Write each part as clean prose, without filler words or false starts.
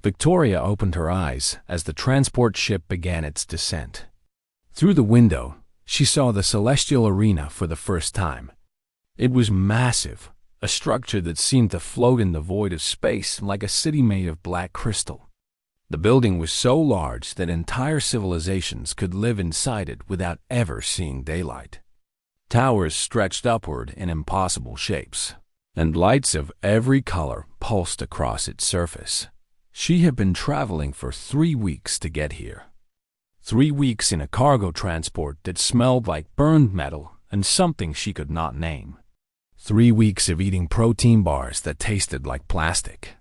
Victoria opened her eyes as the transport ship began its descent. Through the window, she saw the celestial arena for the first time. It was massive, a structure that seemed to float in the void of space like a city made of black crystal. The building was so large that entire civilizations could live inside it without ever seeing daylight. Towers stretched upward in impossible shapes, and lights of every color pulsed across its surface. She had been traveling for 3 weeks to get here. 3 weeks in a cargo transport that smelled like burned metal and something she could not name. 3 weeks of eating protein bars that tasted like plastic.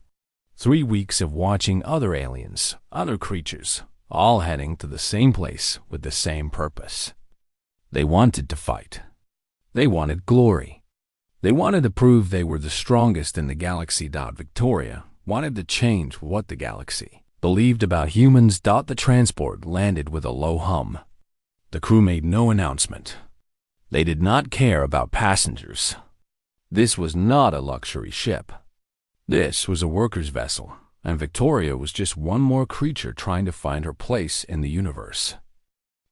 3 weeks of watching other aliens, other creatures, all heading to the same place with the same purpose. They wanted to fight. They wanted glory. They wanted to prove they were the strongest in the galaxy. Victoria wanted to change what the galaxy believed about humans. The transport landed with a low hum. The crew made no announcement. They did not care about passengers. This was not a luxury ship. This was a worker's vessel, and Victoria was just one more creature trying to find her place in the universe.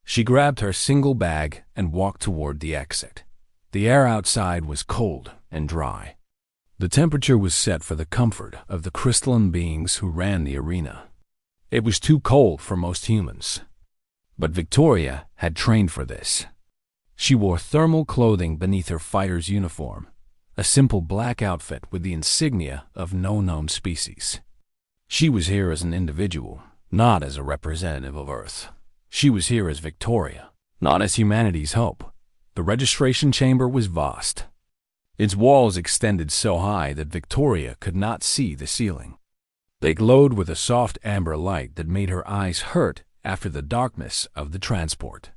She grabbed her single bag and walked toward the exit. The air outside was cold and dry. The temperature was set for the comfort of the crystalline beings who ran the arena. It was too cold for most humans. But Victoria had trained for this. She wore thermal clothing beneath her fighter's uniform, a simple black outfit with the insignia of no known species. She was here as an individual, not as a representative of Earth. She was here as Victoria, not as humanity's hope. The registration chamber was vast. Its walls extended so high that Victoria could not see the ceiling. They glowed with a soft amber light that made her eyes hurt after the darkness of the transport.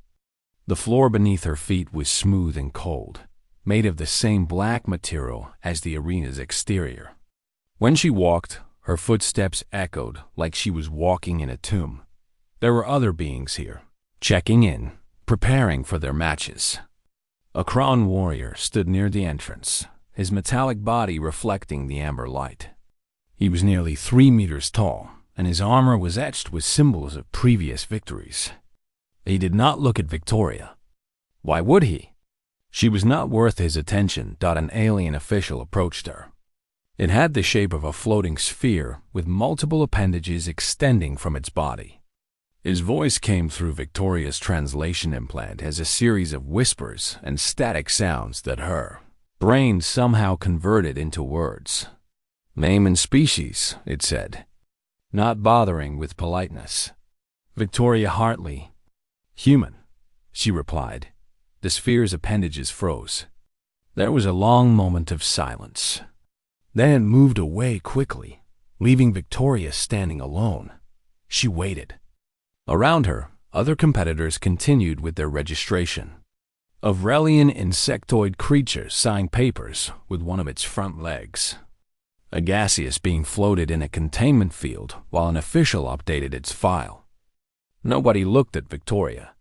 The floor beneath her feet was smooth and cold, made of the same black material as the arena's exterior. When she walked, her footsteps echoed like she was walking in a tomb. There were other beings here, checking in, preparing for their matches. A crowned warrior stood near the entrance, his metallic body reflecting the amber light. He was nearly 3 meters tall, and his armor was etched with symbols of previous victories. He did not look at Victoria. Why would he? She was not worth his attention. An alien official approached her. It had the shape of a floating sphere with multiple appendages extending from its body. His voice came through Victoria's translation implant as a series of whispers and static sounds that her brain somehow converted into words. Name and species, it said, not bothering with politeness. Victoria Hartley. Human, she replied. The sphere's appendages froze. There was a long moment of silence. Then it moved away quickly, leaving Victoria standing alone. She waited. Around her, other competitors continued with their registration. A Vrelian insectoid creature signed papers with one of its front legs. A gaseous being floated in a containment field while an official updated its file. Nobody looked at Victoria.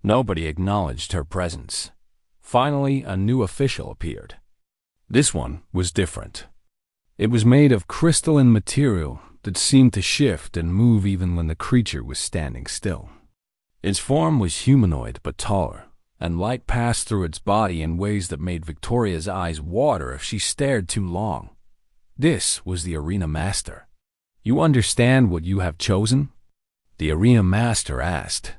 Nobody acknowledged her presence. Finally, a new official appeared. This one was different. It was made of crystalline material that seemed to shift and move even when the creature was standing still. Its form was humanoid but taller, and light passed through its body in ways that made Victoria's eyes water if she stared too long. This was the Arena Master. You understand what you have chosen? The Arena Master asked.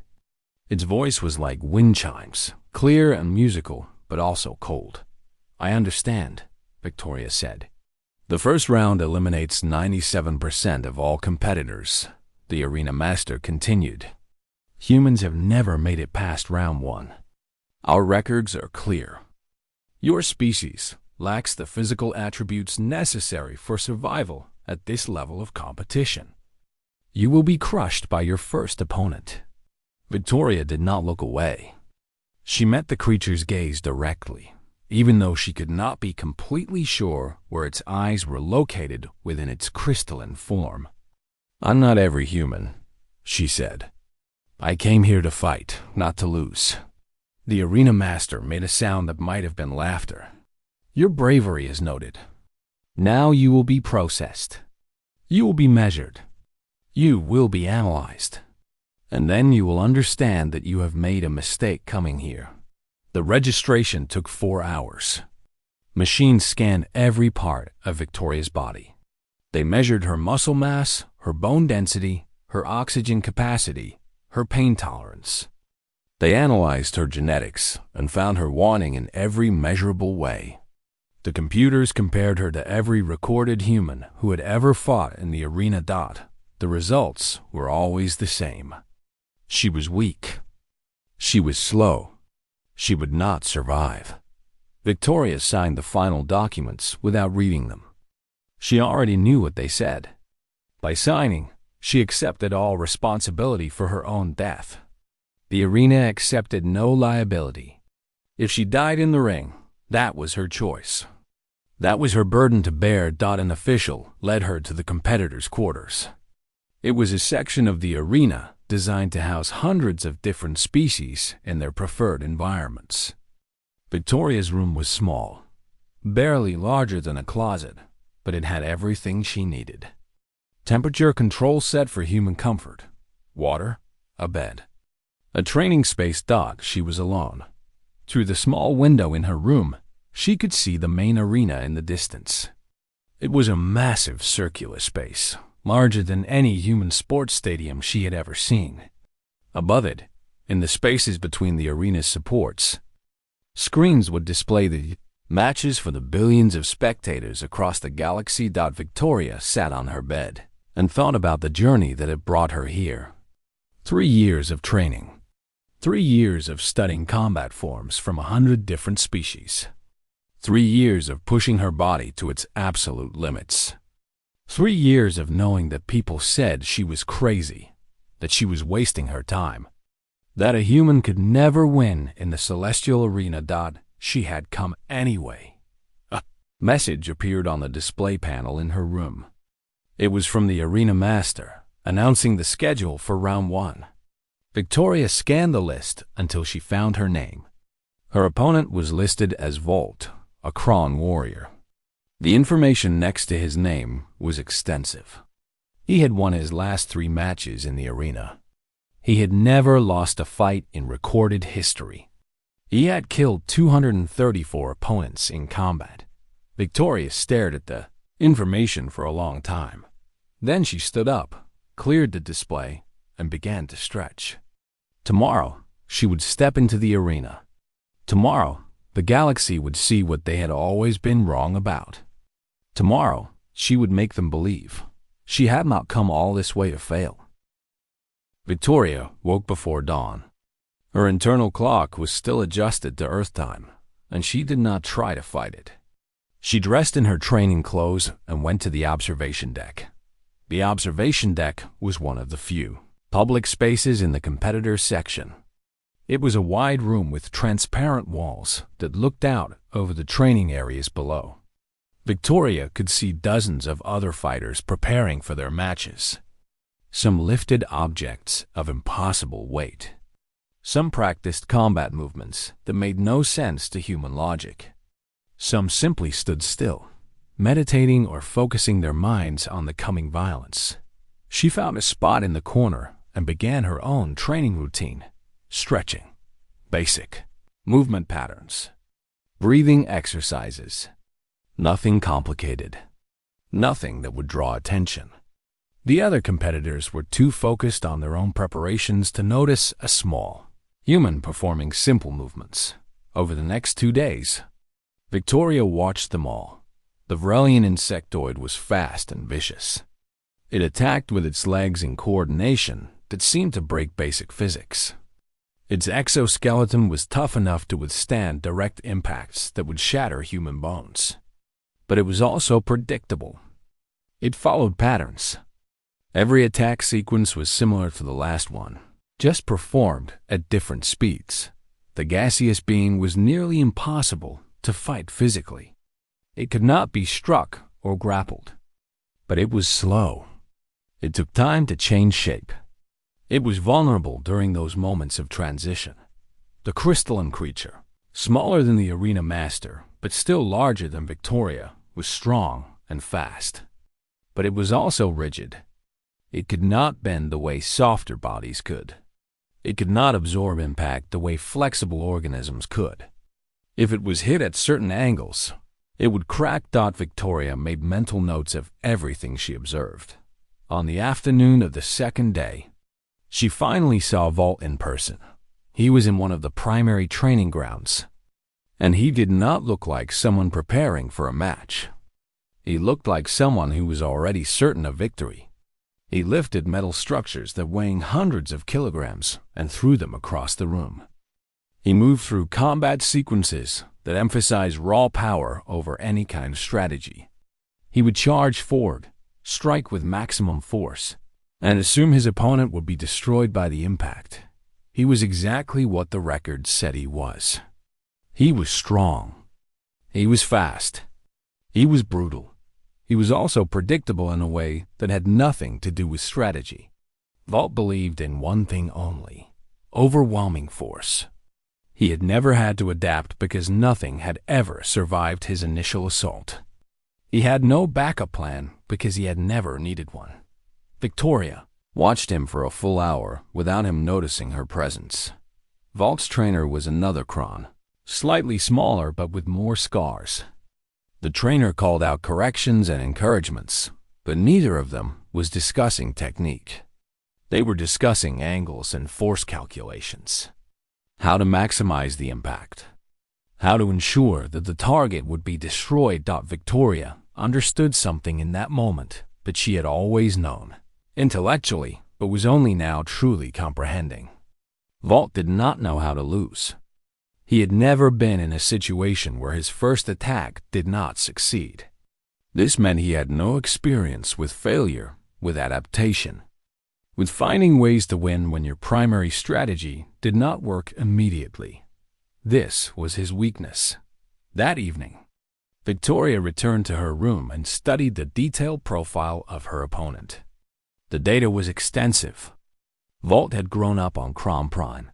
Its voice was like wind chimes, clear and musical, but also cold. I understand, Victoria said. The first round eliminates 97% of all competitors, the Arena Master continued. Humans have never made it past round 1. Our records are clear. Your species lacks the physical attributes necessary for survival at this level of competition. You will be crushed by your first opponent. Victoria did not look away. She met the creature's gaze directly, even though she could not be completely sure where its eyes were located within its crystalline form. I'm not every human, she said. I came here to fight, not to lose. The Arena Master made a sound that might have been laughter. Your bravery is noted. Now you will be processed. You will be measured. You will be analyzed. And then you will understand that you have made a mistake coming here. The registration took 4 hours. Machines scanned every part of Victoria's body. They measured her muscle mass, her bone density, her oxygen capacity, her pain tolerance. They analyzed her genetics and found her wanting in every measurable way. The computers compared her to every recorded human who had ever fought in the arena. The results were always the same. She was weak. She was slow. She would not survive. Victoria signed the final documents without reading them. She already knew what they said. By signing, she accepted all responsibility for her own death. The arena accepted no liability. If she died in the ring, that was her choice. That was her burden to bear. An official led her to the competitors' quarters. It was a section of the arena designed to house hundreds of different species in their preferred environments. Victoria's room was small, barely larger than a closet, but it had everything she needed. Temperature control set for human comfort, water, a bed. A training space. She was alone. Through the small window in her room, she could see the main arena in the distance. It was a massive circular space, larger than any human sports stadium she had ever seen. Above it, in the spaces between the arena's supports, screens would display the matches for the billions of spectators across the galaxy. Victoria sat on her bed and thought about the journey that had brought her here. 3 years of training. 3 years of studying combat forms from 100 different species. 3 years of pushing her body to its absolute limits. 3 years of knowing that people said she was crazy, that she was wasting her time, that a human could never win in the celestial arena. She had come anyway. A message appeared on the display panel in her room. It was from the arena master, announcing the schedule for round 1. Victoria scanned the list until she found her name. Her opponent was listed as Volt, a Kron warrior. The information next to his name was extensive. He had won his last 3 matches in the arena. He had never lost a fight in recorded history. He had killed 234 opponents in combat. Victoria stared at the information for a long time. Then she stood up, cleared the display, and began to stretch. Tomorrow, she would step into the arena. Tomorrow, the galaxy would see what they had always been wrong about. Tomorrow, she would make them believe she had not come all this way to fail. Victoria woke before dawn. Her internal clock was still adjusted to Earth time, and she did not try to fight it. She dressed in her training clothes and went to the observation deck. The observation deck was one of the few public spaces in the competitors section. It was a wide room with transparent walls that looked out over the training areas below. Victoria could see dozens of other fighters preparing for their matches. Some lifted objects of impossible weight. Some practiced combat movements that made no sense to human logic. Some simply stood still, meditating or focusing their minds on the coming violence. She found a spot in the corner and began her own training routine. Stretching, basic movement patterns, breathing exercises. Nothing complicated. Nothing that would draw attention. The other competitors were too focused on their own preparations to notice a small human performing simple movements. Over the next 2 days, Victoria watched them all. The Vrelian insectoid was fast and vicious. It attacked with its legs in coordination that seemed to break basic physics. Its exoskeleton was tough enough to withstand direct impacts that would shatter human bones. But it was also predictable. It followed patterns. Every attack sequence was similar to the last one, just performed at different speeds. The gaseous being was nearly impossible to fight physically. It could not be struck or grappled. But it was slow. It took time to change shape. It was vulnerable during those moments of transition. The crystalline creature, smaller than the arena master, but still larger than Victoria, was strong and fast. But it was also rigid. It could not bend the way softer bodies could. It could not absorb impact the way flexible organisms could. If it was hit at certain angles, it would crack. Victoria made mental notes of everything she observed. On the afternoon of the second day, she finally saw Vault in person. He was in one of the primary training grounds, and he did not look like someone preparing for a match. He looked like someone who was already certain of victory. He lifted metal structures that weighing hundreds of kilograms and threw them across the room. He moved through combat sequences that emphasized raw power over any kind of strategy. He would charge forward, strike with maximum force, and assume his opponent would be destroyed by the impact. He was exactly what the record said he was. He was strong. He was fast. He was brutal. He was also predictable in a way that had nothing to do with strategy. Vault believed in one thing only: overwhelming force. He had never had to adapt because nothing had ever survived his initial assault. He had no backup plan because he had never needed one. Victoria watched him for a full hour without him noticing her presence. Vault's trainer was another Kron, slightly smaller but with more scars. The trainer called out corrections and encouragements, but neither of them was discussing technique. They were discussing angles and force calculations. How to maximize the impact. How to ensure that the target would be destroyed. Victoria understood something in that moment that she had always known, intellectually, but was only now truly comprehending. Vault did not know how to lose. He had never been in a situation where his first attack did not succeed. This meant he had no experience with failure, with adaptation, with finding ways to win when your primary strategy did not work immediately. This was his weakness. That evening, Victoria returned to her room and studied the detailed profile of her opponent. The data was extensive. Vault had grown up on Crom Prime,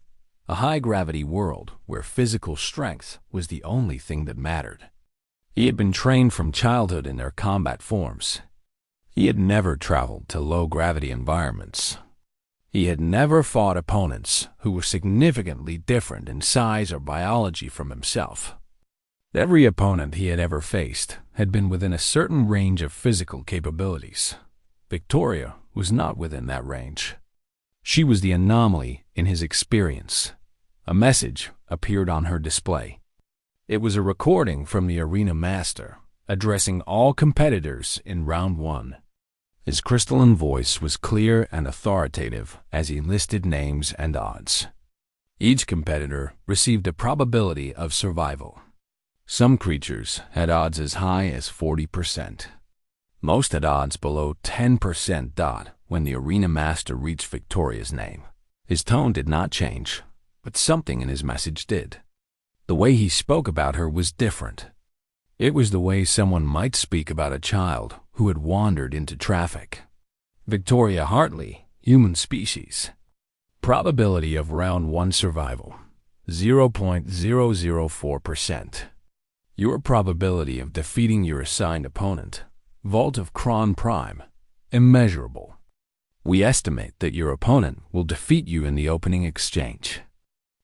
a high-gravity world where physical strength was the only thing that mattered. He had been trained from childhood in their combat forms. He had never traveled to low-gravity environments. He had never fought opponents who were significantly different in size or biology from himself. Every opponent he had ever faced had been within a certain range of physical capabilities. Victoria was not within that range. She was the anomaly in his experience. A message appeared on her display. It was a recording from the Arena Master, addressing all competitors in Round 1. His crystalline voice was clear and authoritative as he listed names and odds. Each competitor received a probability of survival. Some creatures had odds as high as 40%. Most had odds below 10%. When the Arena Master reached Victoria's name, his tone did not change, but something in his message did. The way he spoke about her was different. It was the way someone might speak about a child who had wandered into traffic. Victoria Hartley, human species. Probability of Round 1 survival, 0.004%. Your probability of defeating your assigned opponent, Vault of Kron Prime, immeasurable. We estimate that your opponent will defeat you in the opening exchange.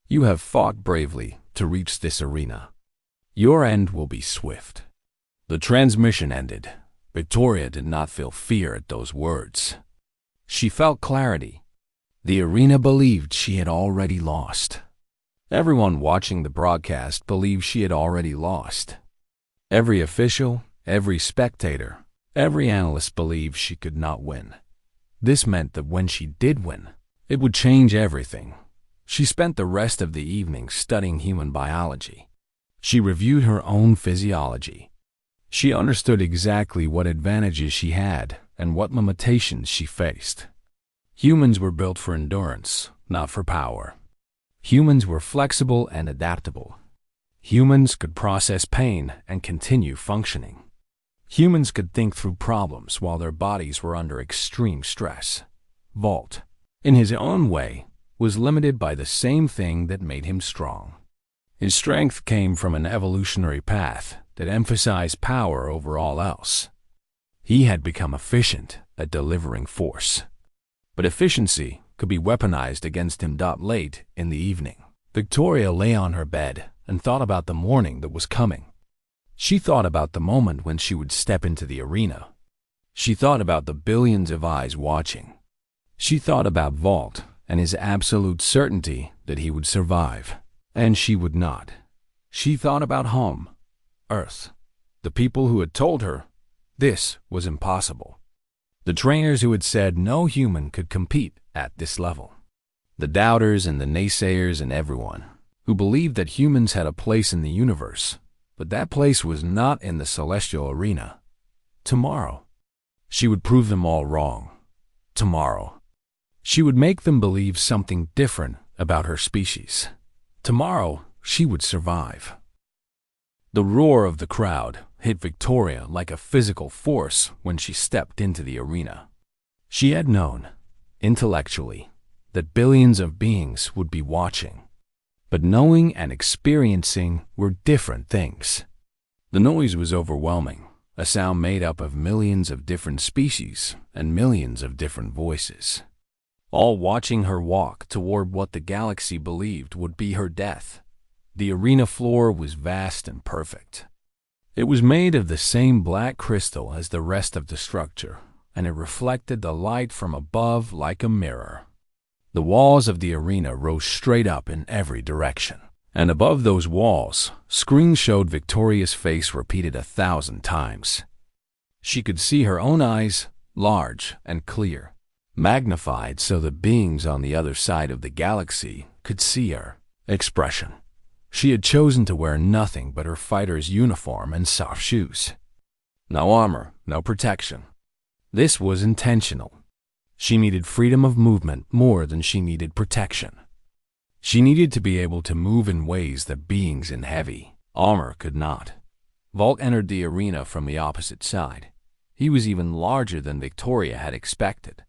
You have fought bravely to reach this arena. Your end will be swift. The transmission ended. Victoria did not feel fear at those words. She felt clarity. The arena believed she had already lost. Everyone watching the broadcast believed she had already lost. Every official, every spectator, every analyst believed she could not win. This meant that when she did win, it would change everything. She spent the rest of the evening studying human biology. She reviewed her own physiology. She understood exactly what advantages she had and what limitations she faced. Humans were built for endurance, not for power. Humans were flexible and adaptable. Humans could process pain and continue functioning. Humans could think through problems while their bodies were under extreme stress. Vault, in his own way, was limited by the same thing that made him strong. His strength came from an evolutionary path that emphasized power over all else. He had become efficient at delivering force. but efficiency could be weaponized against him. Late in the evening, Victoria lay on her bed and thought about the morning that was coming. She thought about the moment when she would step into the arena. She thought about the billions of eyes watching. She thought about Vault and his absolute certainty that he would survive, and she would not. She thought about home, Earth, the people who had told her this was impossible, the trainers who had said no human could compete at this level, the doubters and the naysayers and everyone who believed that humans had a place in the universe, but that place was not in the celestial arena. Tomorrow, she would prove them all wrong. Tomorrow, she would make them believe something different about her species. Tomorrow, she would survive. The roar of the crowd hit Victoria like a physical force when she stepped into the arena. She had known, intellectually, that billions of beings would be watching. But knowing and experiencing were different things. The noise was overwhelming, a sound made up of millions of different species and millions of different voices, all watching her walk toward what the galaxy believed would be her death. The arena floor was vast and perfect. It was made of the same black crystal as the rest of the structure, and it reflected the light from above like a mirror. The walls of the arena rose straight up in every direction, and above those walls, screens showed Victoria's face repeated 1,000 times. She could see her own eyes, large and clear, magnified so that beings on the other side of the galaxy could see her expression. She had chosen to wear nothing but her fighter's uniform and soft shoes. No armor, no protection. This was intentional. She needed freedom of movement more than she needed protection. She needed to be able to move in ways that beings in heavy armor could not. Vault entered the arena from the opposite side. He was even larger than Victoria had expected.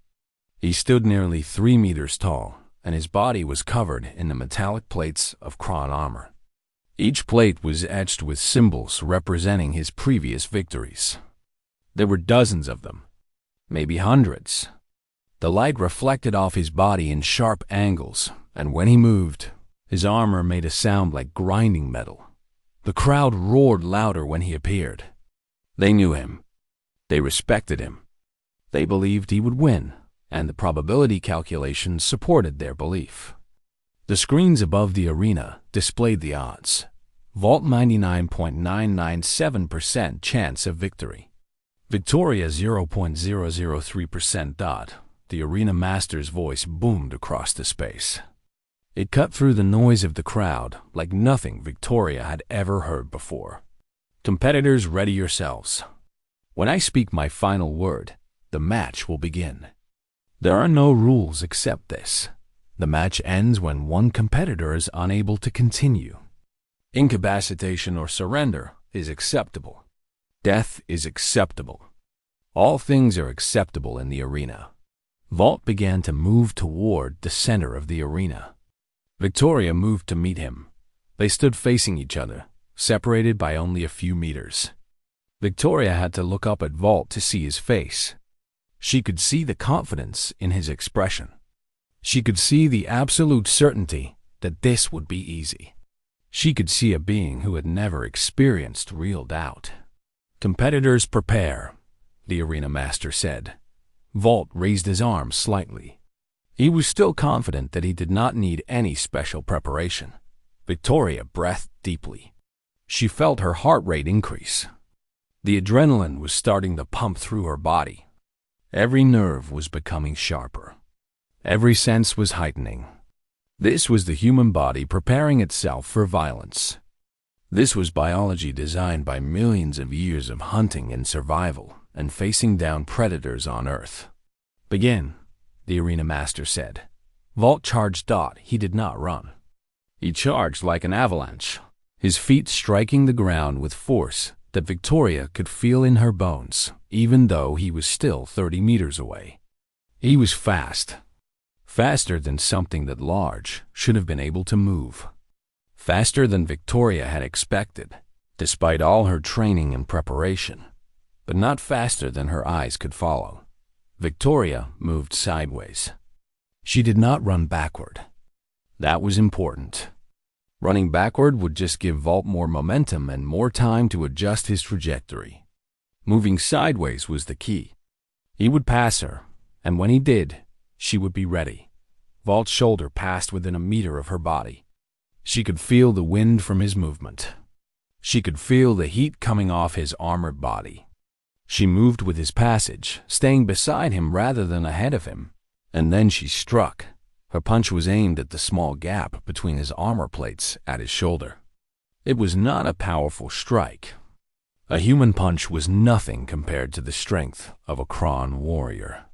He stood nearly 3 meters tall, and his body was covered in the metallic plates of Kron armor. Each plate was etched with symbols representing his previous victories. There were dozens of them, maybe hundreds. The light reflected off his body in sharp angles, and when he moved, his armor made a sound like grinding metal. The crowd roared louder when he appeared. They knew him. They respected him. They believed he would win, and the probability calculations supported their belief. The screens above the arena displayed the odds. Vault 99.997% chance of victory. Victoria 0.003%. The arena master's voice boomed across the space. It cut through the noise of the crowd like nothing Victoria had ever heard before. Competitors, ready yourselves. When I speak my final word, the match will begin. There are no rules except this. The match ends when one competitor is unable to continue. Incapacitation or surrender is acceptable. Death is acceptable. All things are acceptable in the arena. Vault began to move toward the center of the arena. Victoria moved to meet him. They stood facing each other, separated by only a few meters. Victoria had to look up at Vault to see his face. She could see the confidence in his expression. She could see the absolute certainty that this would be easy. She could see a being who had never experienced real doubt. Competitors, prepare, the arena master said. Vault raised his arm slightly. He was still confident that he did not need any special preparation. Victoria breathed deeply. She felt her heart rate increase. The adrenaline was starting to pump through her body. Every nerve was becoming sharper. Every sense was heightening. This was the human body preparing itself for violence. This was biology designed by millions of years of hunting and survival and facing down predators on Earth. Begin, the arena master said. Vault charged. He did not run. He charged like an avalanche, his feet striking the ground with force that Victoria could feel in her bones, even though he was still 30 meters away. He was fast. Faster than something that large should have been able to move. Faster than Victoria had expected, despite all her training and preparation, but not faster than her eyes could follow. Victoria moved sideways. She did not run backward. That was important. Running backward would just give Vault more momentum and more time to adjust his trajectory. Moving sideways was the key. He would pass her, and when he did, she would be ready. Vault's shoulder passed within a meter of her body. She could feel the wind from his movement. She could feel the heat coming off his armored body. She moved with his passage, staying beside him rather than ahead of him. And then she struck. Her punch was aimed at the small gap between his armor plates at his shoulder. It was not a powerful strike. A human punch was nothing compared to the strength of a Kron warrior.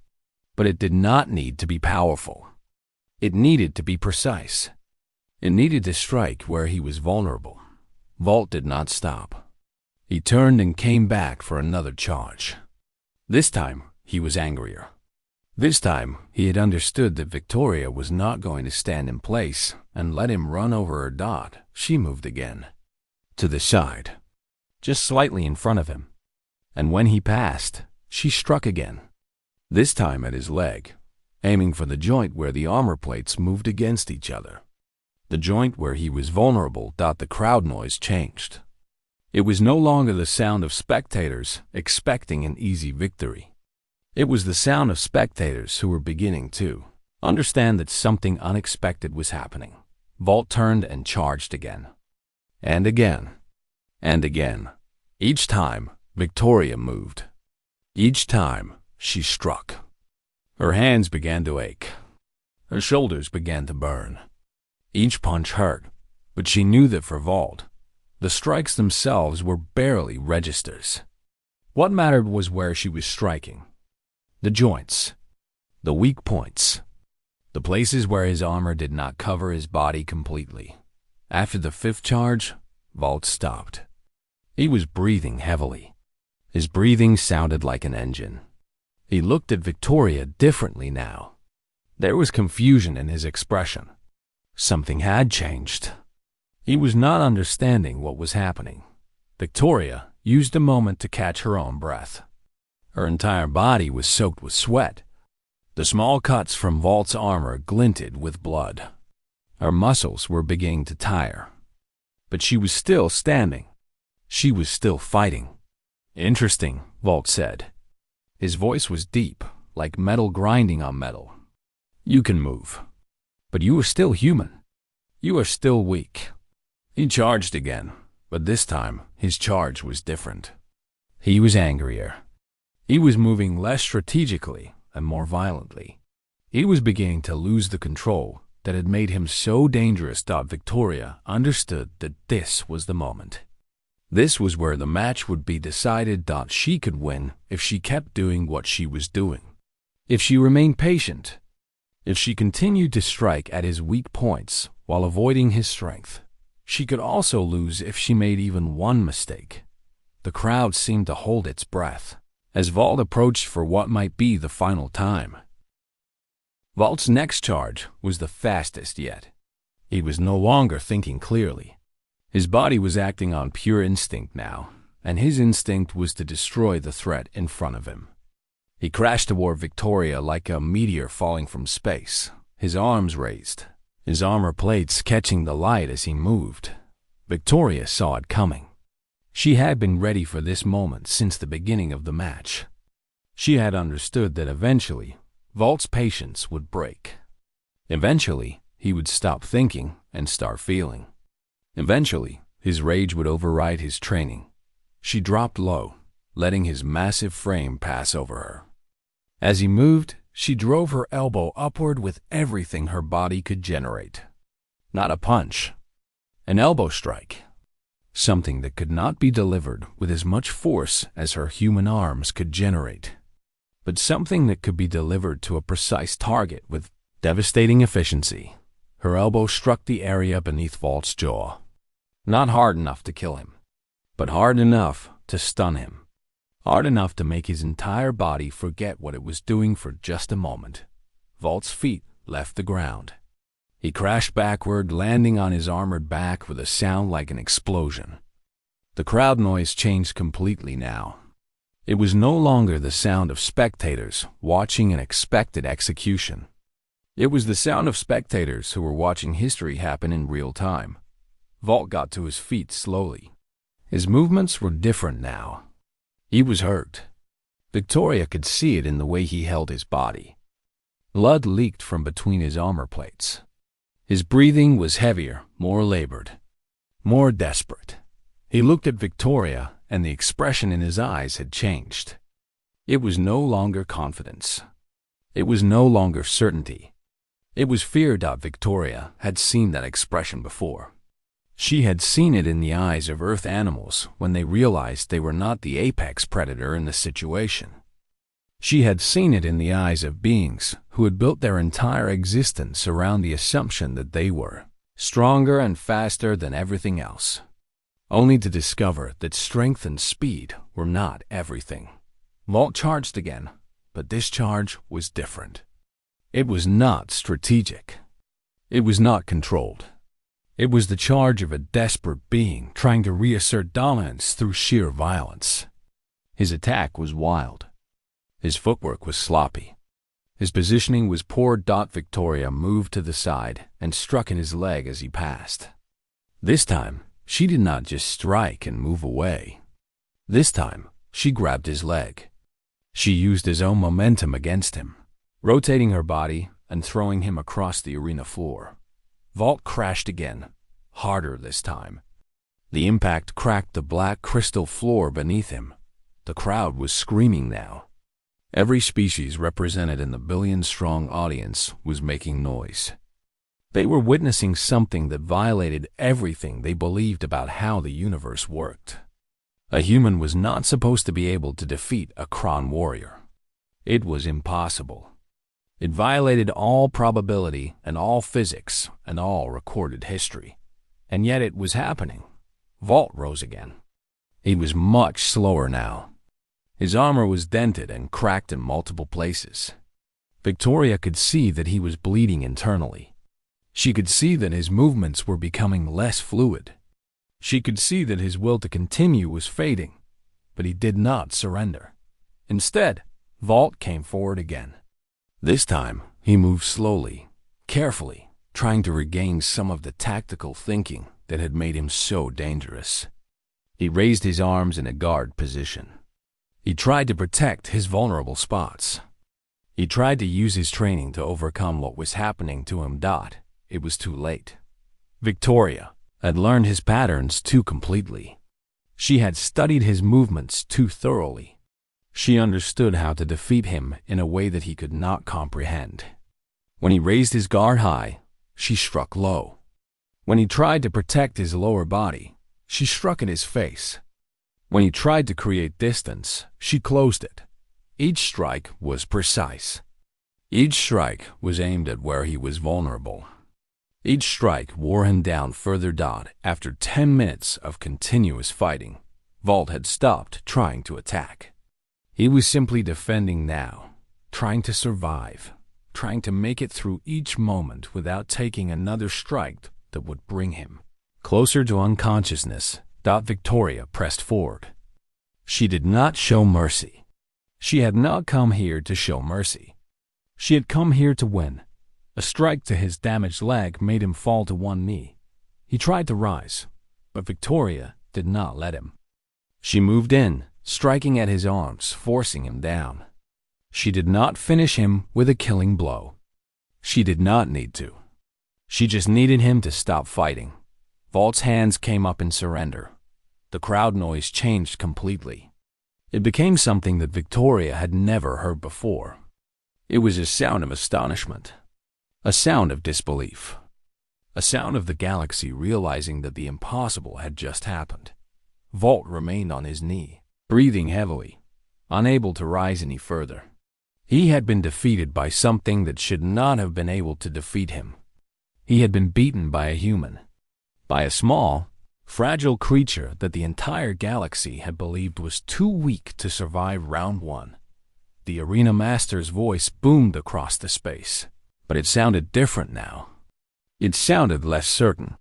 But it did not need to be powerful. It needed to be precise. It needed to strike where he was vulnerable. Vault did not stop. He turned and came back for another charge. This time, he was angrier. This time, he had understood that Victoria was not going to stand in place and let him run over her dot. She moved again. To the side. Just slightly in front of him. And when he passed, she struck again. This time at his leg, aiming for the joint where the armor plates moved against each other. The joint where he was vulnerable. The crowd noise changed. It was no longer the sound of spectators expecting an easy victory. It was the sound of spectators who were beginning to understand that something unexpected was happening. Vault turned and charged again. And again. And again. Each time, Victoria moved. Each time, she struck. Her hands began to ache. Her shoulders began to burn. Each punch hurt, but she knew that for Vault, the strikes themselves were barely registers. What mattered was where she was striking. The joints, the weak points, the places where his armor did not cover his body completely. After the fifth charge, Vault stopped. He was breathing heavily. His breathing sounded like an engine. He looked at Victoria differently now. There was confusion in his expression. Something had changed. He was not understanding what was happening. Victoria used a moment to catch her own breath. Her entire body was soaked with sweat. The small cuts from Vault's armor glinted with blood. Her muscles were beginning to tire. But she was still standing. She was still fighting. "Interesting," Vault said. His voice was deep, like metal grinding on metal. "You can move. But you are still human. You are still weak." He charged again, but this time his charge was different. He was angrier. He was moving less strategically and more violently. He was beginning to lose the control that had made him so dangerous. Victoria understood that this was the moment. This was where the match would be decided. She could win if she kept doing what she was doing. If she remained patient. If she continued to strike at his weak points while avoiding his strength. She could also lose if she made even one mistake. The crowd seemed to hold its breath as Vault approached for what might be the final time. Vault's next charge was the fastest yet. He was no longer thinking clearly. His body was acting on pure instinct now, and his instinct was to destroy the threat in front of him. He crashed toward Victoria like a meteor falling from space, his arms raised, his armor plates catching the light as he moved. Victoria saw it coming. She had been ready for this moment since the beginning of the match. She had understood that eventually, Vault's patience would break. Eventually, he would stop thinking and start feeling. Eventually, his rage would override his training. She dropped low, letting his massive frame pass over her. As he moved, she drove her elbow upward with everything her body could generate. Not a punch, an elbow strike. Something that could not be delivered with as much force as her human arms could generate, but something that could be delivered to a precise target with devastating efficiency. Her elbow struck the area beneath Vault's jaw. Not hard enough to kill him, but hard enough to stun him. Hard enough to make his entire body forget what it was doing for just a moment. Vault's feet left the ground. He crashed backward, landing on his armored back with a sound like an explosion. The crowd noise changed completely now. It was no longer the sound of spectators watching an expected execution. It was the sound of spectators who were watching history happen in real time. Vault got to his feet slowly. His movements were different now. He was hurt. Victoria could see it in the way he held his body. Blood leaked from between his armor plates. His breathing was heavier, more labored, more desperate. He looked at Victoria, and the expression in his eyes had changed. It was no longer confidence. It was no longer certainty. It was fear. Victoria had seen that expression before. She had seen it in the eyes of Earth animals when they realized they were not the apex predator in the situation. She had seen it in the eyes of beings who had built their entire existence around the assumption that they were stronger and faster than everything else, only to discover that strength and speed were not everything. Vault charged again, but this charge was different. It was not strategic. It was not controlled. It was the charge of a desperate being trying to reassert dominance through sheer violence. His attack was wild. His footwork was sloppy. His positioning was poor. Victoria moved to the side and struck in his leg as he passed. This time, she did not just strike and move away. This time, she grabbed his leg. She used his own momentum against him, rotating her body and throwing him across the arena floor. Vault crashed again, harder this time. The impact cracked the black crystal floor beneath him. The crowd was screaming now. Every species represented in the billion-strong audience was making noise. They were witnessing something that violated everything they believed about how the universe worked. A human was not supposed to be able to defeat a Kron warrior. It was impossible. It violated all probability and all physics and all recorded history. And yet it was happening. Vault rose again. He was much slower now. His armor was dented and cracked in multiple places. Victoria could see that he was bleeding internally. She could see that his movements were becoming less fluid. She could see that his will to continue was fading, but he did not surrender. Instead, Vault came forward again. This time, he moved slowly, carefully, trying to regain some of the tactical thinking that had made him so dangerous. He raised his arms in a guard position. He tried to protect his vulnerable spots. He tried to use his training to overcome what was happening to him. It was too late. Victoria had learned his patterns too completely. She had studied his movements too thoroughly. She understood how to defeat him in a way that he could not comprehend. When he raised his guard high, she struck low. When he tried to protect his lower body, she struck at his face. When he tried to create distance, she closed it. Each strike was precise. Each strike was aimed at where he was vulnerable. Each strike wore him down further. After 10 minutes of continuous fighting, Vault had stopped trying to attack. He was simply defending now, trying to survive, trying to make it through each moment without taking another strike that would bring him closer to unconsciousness. Victoria pressed forward. She did not show mercy. She had not come here to show mercy. She had come here to win. A strike to his damaged leg made him fall to one knee. He tried to rise, but Victoria did not let him. She moved in, striking at his arms, forcing him down. She did not finish him with a killing blow. She did not need to. She just needed him to stop fighting. Vault's hands came up in surrender. The crowd noise changed completely. It became something that Victoria had never heard before. It was a sound of astonishment, a sound of disbelief, a sound of the galaxy realizing that the impossible had just happened. Vault remained on his knee, breathing heavily, unable to rise any further. He had been defeated by something that should not have been able to defeat him. He had been beaten by a human, by a small, fragile creature that the entire galaxy had believed was too weak to survive round one. The arena master's voice boomed across the space, but it sounded different now. It sounded less certain.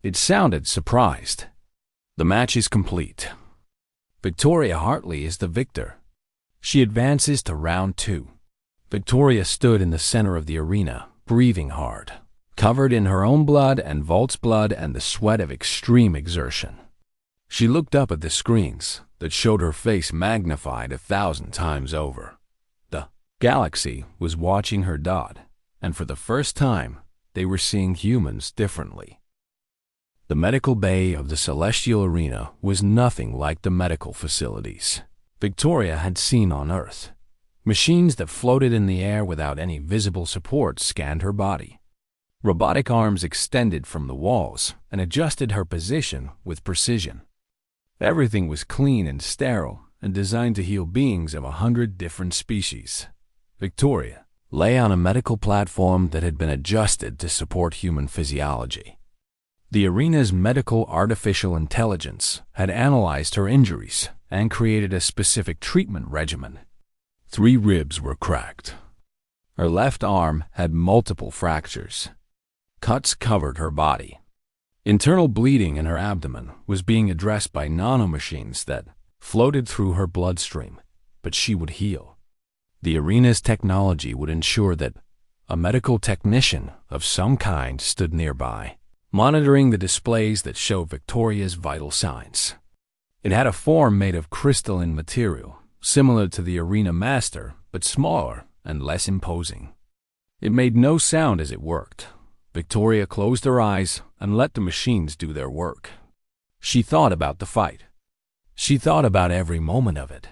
It sounded surprised. The match is complete. Victoria Hartley is the victor. She advances to round 2. Victoria stood in the center of the arena, breathing hard, covered in her own blood and Volt's blood and the sweat of extreme exertion. She looked up at the screens that showed her face magnified 1,000 times over. The galaxy was watching her. And for the first time, they were seeing humans differently. The medical bay of the celestial arena was nothing like the medical facilities Victoria had seen on Earth. Machines that floated in the air without any visible support scanned her body. Robotic arms extended from the walls and adjusted her position with precision. Everything was clean and sterile and designed to heal beings of 100 different species. Victoria lay on a medical platform that had been adjusted to support human physiology. The arena's medical artificial intelligence had analyzed her injuries and created a specific treatment regimen. 3 ribs were cracked. Her left arm had multiple fractures. Cuts covered her body. Internal bleeding in her abdomen was being addressed by nanomachines that floated through her bloodstream, but she would heal. The arena's technology would ensure that a medical technician of some kind stood nearby, monitoring the displays that showed Victoria's vital signs. It had a form made of crystalline material, similar to the arena master, but smaller and less imposing. It made no sound as it worked. Victoria closed her eyes and let the machines do their work. She thought about the fight. She thought about every moment of it.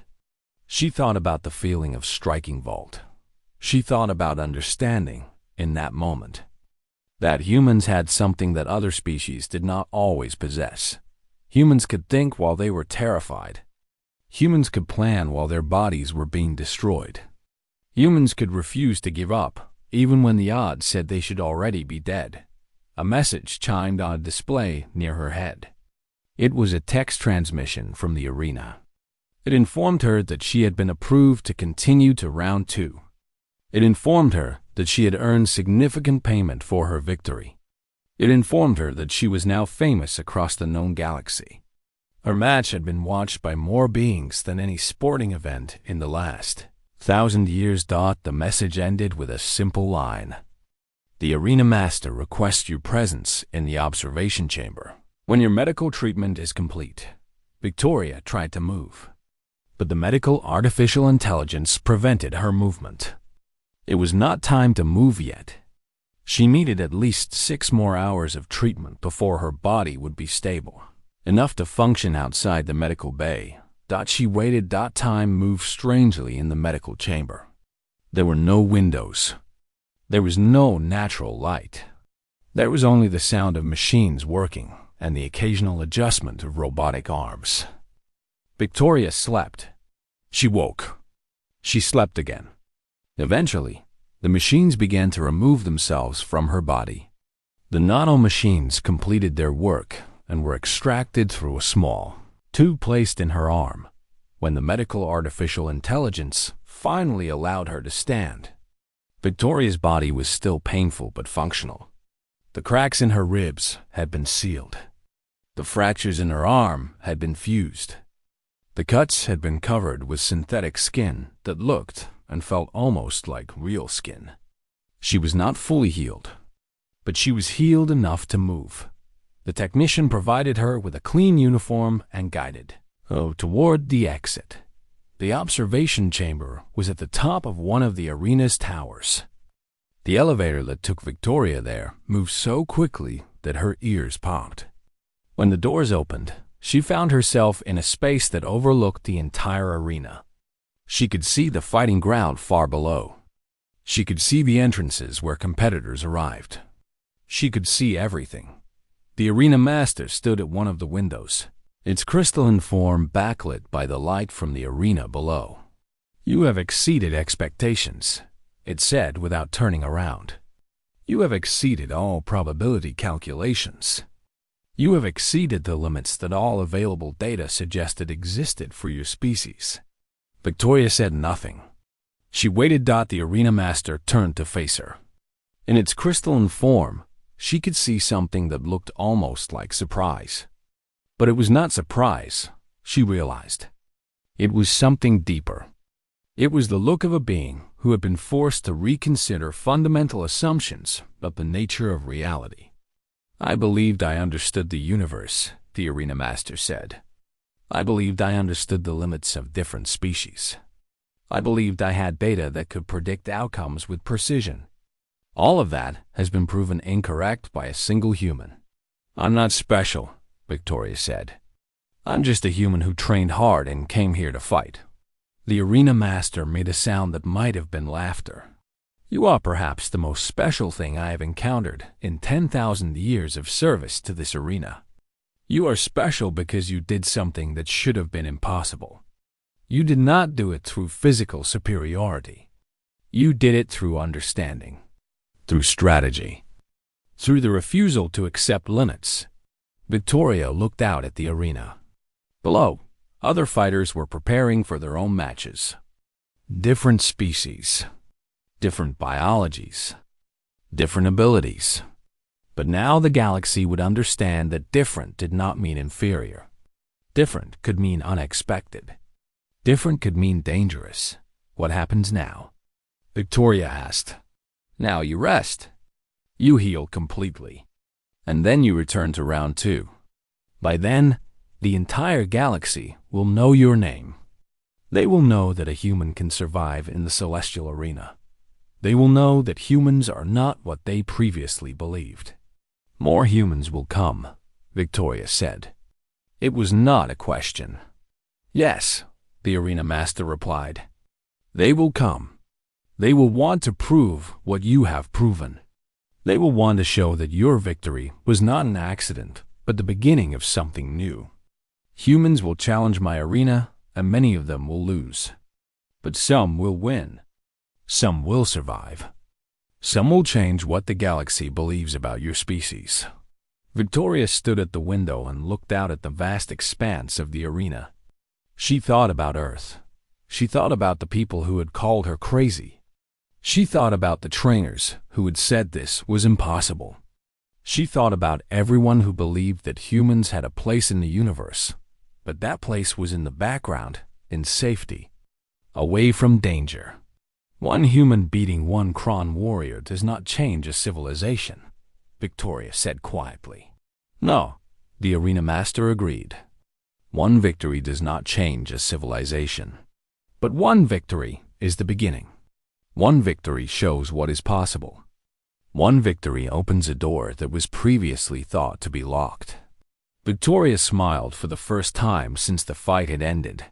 She thought about the feeling of striking Volt. She thought about understanding, in that moment, that humans had something that other species did not always possess. Humans could think while they were terrified. Humans could plan while their bodies were being destroyed. Humans could refuse to give up, even when the odds said they should already be dead. A message chimed on a display near her head. It was a text transmission from the arena. It informed her that she had been approved to continue to round 2. It informed her that she had earned significant payment for her victory. It informed her that she was now famous across the known galaxy. Her match had been watched by more beings than any sporting event in the last 1,000 years. The message ended with a simple line. The arena master requests your presence in the observation chamber when your medical treatment is complete. Victoria tried to move, but the medical artificial intelligence prevented her movement. It was not time to move yet. She needed at least 6 more hours of treatment before her body would be stable, enough to function outside the medical bay. She waited. Time moved strangely in the medical chamber. There were no windows. There was no natural light. There was only the sound of machines working and the occasional adjustment of robotic arms. Victoria slept. She woke. She slept again. Eventually, the machines began to remove themselves from her body. The nanomachines completed their work and were extracted through a small tube placed in her arm. When the medical artificial intelligence finally allowed her to stand, Victoria's body was still painful but functional. The cracks in her ribs had been sealed. The fractures in her arm had been fused. The cuts had been covered with synthetic skin that looked and felt almost like real skin. She was not fully healed, but she was healed enough to move. The technician provided her with a clean uniform and guided her toward the exit. The observation chamber was at the top of one of the arena's towers. The elevator that took Victoria there moved so quickly that her ears popped. When the doors opened, she found herself in a space that overlooked the entire arena. She could see the fighting ground far below. She could see the entrances where competitors arrived. She could see everything. The arena master stood at one of the windows, its crystalline form backlit by the light from the arena below. "You have exceeded expectations," it said without turning around. "You have exceeded all probability calculations. You have exceeded the limits that all available data suggested existed for your species." Victoria said nothing. She waited. The arena master turned to face her. In its crystalline form, she could see something that looked almost like surprise. But it was not surprise, she realized. It was something deeper. It was the look of a being who had been forced to reconsider fundamental assumptions about the nature of reality. I believed I understood the universe, the arena master said. I believed I understood the limits of different species. I believed I had data that could predict outcomes with precision. All of that has been proven incorrect by a single human. I'm not special, Victoria said. I'm just a human who trained hard and came here to fight. The arena master made a sound that might have been laughter. You are perhaps the most special thing I have encountered in 10,000 years of service to this arena. You are special because you did something that should have been impossible. You did not do it through physical superiority. You did it through understanding, through strategy, through the refusal to accept limits. Victoria looked out at the arena. Below, other fighters were preparing for their own matches. Different species, different biologies, different abilities. But now the galaxy would understand that different did not mean inferior. Different could mean unexpected. Different could mean dangerous. What happens now? Victoria asked. Now you rest. You heal completely. And then you return to round 2. By then, the entire galaxy will know your name. They will know that a human can survive in the celestial arena. They will know that humans are not what they previously believed. More humans will come, Victoria said. It was not a question. Yes, the arena master replied. They will come. They will want to prove what you have proven. They will want to show that your victory was not an accident, but the beginning of something new. Humans will challenge my arena, and many of them will lose. But some will win. Some will survive. Some will change what the galaxy believes about your species. Victoria stood at the window and looked out at the vast expanse of the arena. She thought about Earth. She thought about the people who had called her crazy. She thought about the trainers who had said this was impossible. She thought about everyone who believed that humans had a place in the universe, but that place was in the background, in safety, away from danger. One human beating one Kron warrior does not change a civilization, Victoria said quietly. No, the arena master agreed. One victory does not change a civilization. But one victory is the beginning. One victory shows what is possible. One victory opens a door that was previously thought to be locked. Victoria smiled for the first time since the fight had ended.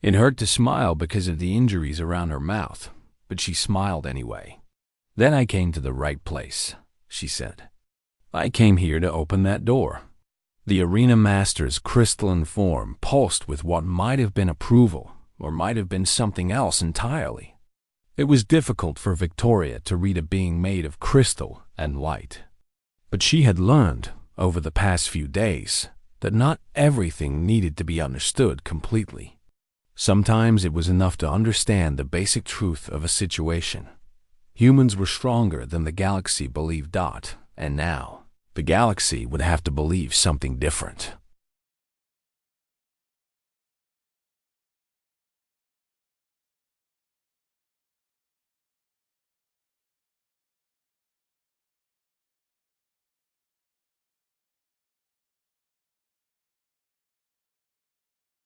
It hurt to smile because of the injuries around her mouth, but she smiled anyway. Then I came to the right place, she said. I came here to open that door. The arena master's crystalline form pulsed with what might have been approval or might have been something else entirely. It was difficult for Victoria to read a being made of crystal and light. But she had learned, over the past few days, that not everything needed to be understood completely. Sometimes it was enough to understand the basic truth of a situation. Humans were stronger than the galaxy believed, and now the galaxy would have to believe something different.